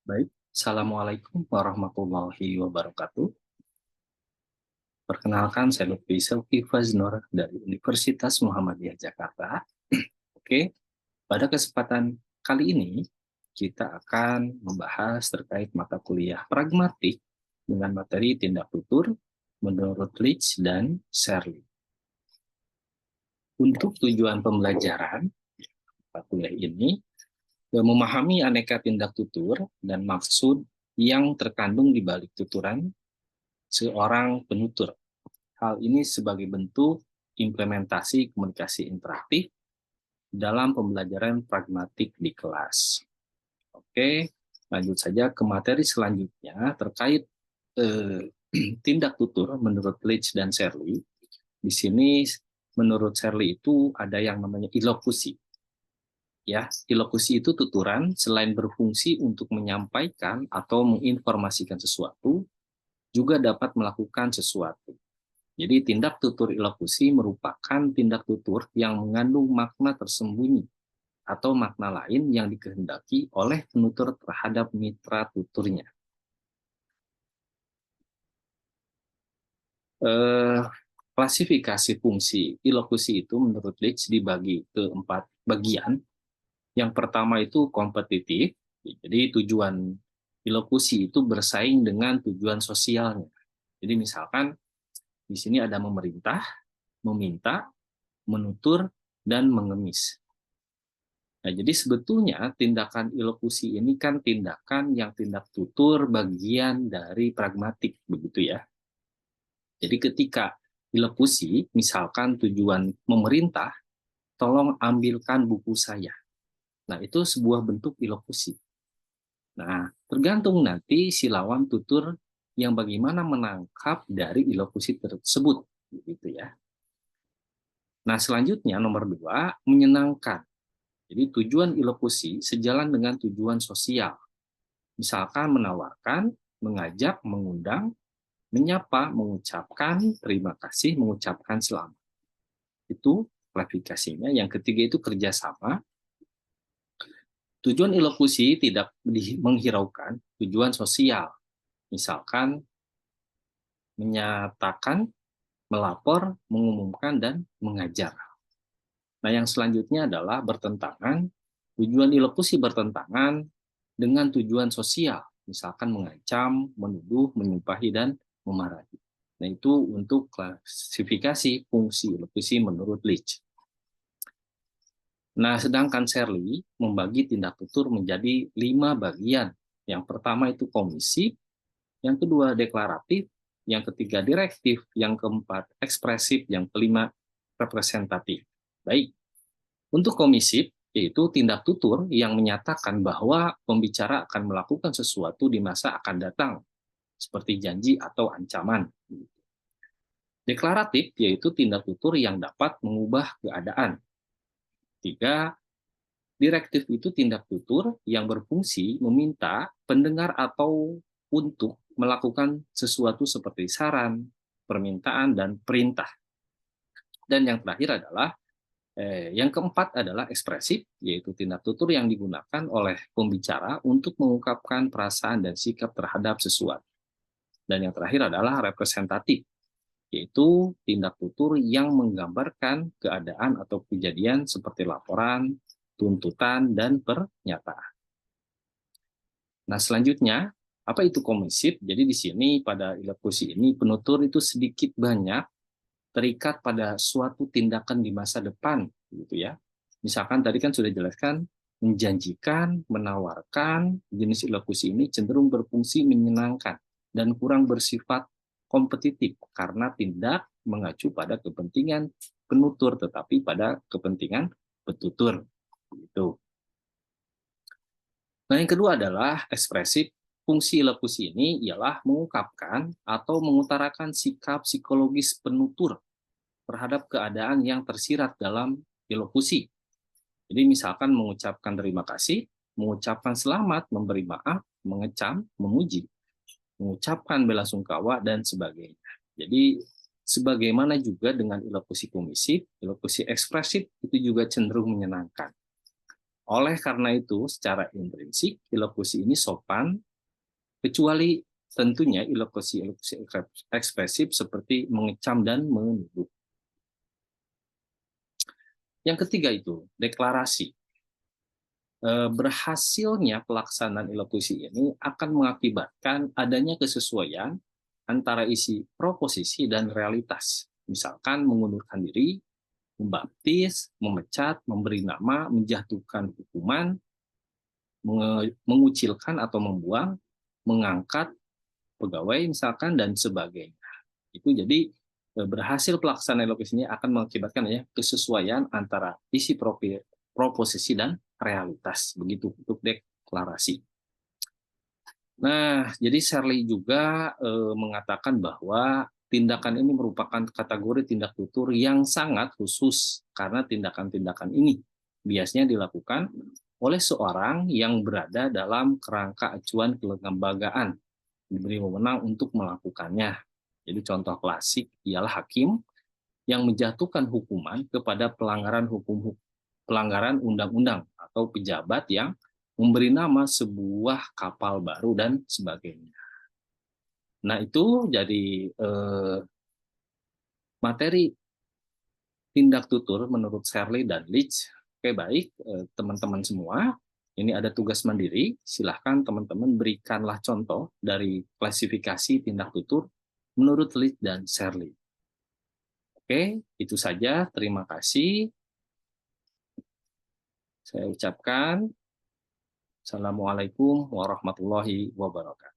Baik, Assalamualaikum warahmatullahi wabarakatuh. Perkenalkan, saya Lutfi Selki Faznur dari Universitas Muhammadiyah Jakarta. Oke, pada kesempatan kali ini kita akan membahas terkait mata kuliah pragmatik dengan materi tindak tutur menurut Leach dan Shirley. Untuk tujuan pembelajaran mata kuliah ini, memahami aneka tindak tutur dan maksud yang terkandung di balik tuturan seorang penutur. Hal ini sebagai bentuk implementasi komunikasi interaktif dalam pembelajaran pragmatik di kelas. Oke, lanjut saja ke materi selanjutnya terkait tindak tutur menurut Leach dan Shirley. Di sini menurut Shirley itu ada yang namanya ilokusi. Ya, ilokusi itu tuturan selain berfungsi untuk menyampaikan atau menginformasikan sesuatu, juga dapat melakukan sesuatu. Jadi tindak tutur ilokusi merupakan tindak tutur yang mengandung makna tersembunyi atau makna lain yang dikehendaki oleh penutur terhadap mitra tuturnya. Eh, Klasifikasi fungsi ilokusi itu menurut Leach dibagi ke 4 bagian. Yang pertama itu kompetitif, jadi tujuan ilokusi itu bersaing dengan tujuan sosialnya. Jadi misalkan di sini ada memerintah, meminta, menutur, dan mengemis. Nah, jadi sebetulnya tindakan ilokusi ini kan tindakan yang tindak tutur bagian dari pragmatik, begitu ya. Jadi ketika ilokusi, misalkan tujuan memerintah, tolong ambilkan buku saya. Nah, itu sebuah bentuk ilokusi. Nah, tergantung nanti si lawan tutur yang bagaimana menangkap dari ilokusi tersebut, begitu ya. Nah, selanjutnya nomor 2, menyenangkan. Jadi tujuan ilokusi sejalan dengan tujuan sosial. Misalkan menawarkan, mengajak, mengundang, menyapa, mengucapkan terima kasih, mengucapkan selamat. Itu klasifikasinya. Yang ketiga itu kerjasama. Tujuan ilokusi tidak menghiraukan tujuan sosial. Misalkan menyatakan, melapor, mengumumkan, dan mengajar. Nah, yang selanjutnya adalah bertentangan. Tujuan ilokusi bertentangan dengan tujuan sosial, misalkan mengancam, menuduh, menyumpahi, dan memarahi. Nah, itu untuk klasifikasi fungsi ilokusi menurut Leach. Nah, sedangkan Shirley membagi tindak tutur menjadi 5 bagian. Yang pertama itu komisif, yang kedua deklaratif, yang ketiga direktif, yang keempat ekspresif, yang kelima representatif. Baik, untuk komisif, yaitu tindak tutur yang menyatakan bahwa pembicara akan melakukan sesuatu di masa akan datang, seperti janji atau ancaman. Deklaratif, yaitu tindak tutur yang dapat mengubah keadaan. 3, direktif itu tindak tutur yang berfungsi meminta pendengar atau untuk melakukan sesuatu seperti saran, permintaan, dan perintah. Dan yang terakhir adalah yang keempat adalah ekspresif, yaitu tindak tutur yang digunakan oleh pembicara untuk mengungkapkan perasaan dan sikap terhadap sesuatu. Dan yang terakhir adalah representatif, yaitu tindak tutur yang menggambarkan keadaan atau kejadian seperti laporan, tuntutan, dan pernyataan. Nah, selanjutnya, apa itu komisif? Jadi di sini pada ilokusi ini penutur itu sedikit banyak terikat pada suatu tindakan di masa depan, gitu ya. Misalkan tadi kan sudah jelaskan, menjanjikan, menawarkan, jenis ilokusi ini cenderung berfungsi menyenangkan dan kurang bersifat kompetitif karena tidak mengacu pada kepentingan penutur, tetapi pada kepentingan petutur. Gitu. Nah, yang kedua adalah ekspresif. Fungsi ilokusi ini ialah mengungkapkan atau mengutarakan sikap psikologis penutur terhadap keadaan yang tersirat dalam ilokusi. Jadi misalkan mengucapkan terima kasih, mengucapkan selamat, memberi maaf, mengecam, memuji, mengucapkan bela sungkawa, dan sebagainya. Jadi sebagaimana juga dengan ilokusi komisif, ilokusi ekspresif itu juga cenderung menyenangkan. Oleh karena itu, secara intrinsik, ilokusi ini sopan, kecuali tentunya ilokusi ekspresif seperti mengecam dan menuduh. Yang ketiga itu, deklarasi. Berhasilnya pelaksanaan ilokusi ini akan mengakibatkan adanya kesesuaian antara isi proposisi dan realitas. Misalkan mengundurkan diri, membaptis, memecat, memberi nama, menjatuhkan hukuman, mengucilkan atau membuang, mengangkat pegawai misalkan dan sebagainya. Itu jadi berhasil pelaksanaan ilokusi ini akan mengakibatkan ya kesesuaian antara isi proposisi dan realitas. Begitu untuk deklarasi. Nah, jadi Shirley juga mengatakan bahwa tindakan ini merupakan kategori tindak tutur yang sangat khusus karena tindakan-tindakan ini biasanya dilakukan oleh seorang yang berada dalam kerangka acuan kelembagaan, diberi wewenang untuk melakukannya. Jadi contoh klasik ialah hakim yang menjatuhkan hukuman kepada pelanggaran undang-undang atau pejabat yang memberi nama sebuah kapal baru dan sebagainya. Nah, itu jadi materi tindak tutur menurut Shirley dan Leach. Oke, baik, teman-teman semua, ini ada tugas mandiri. Silahkan teman-teman berikanlah contoh dari klasifikasi tindak tutur menurut Leach dan Shirley. Oke, itu saja. Terima kasih. Saya ucapkan Assalamualaikum warahmatullahi wabarakatuh.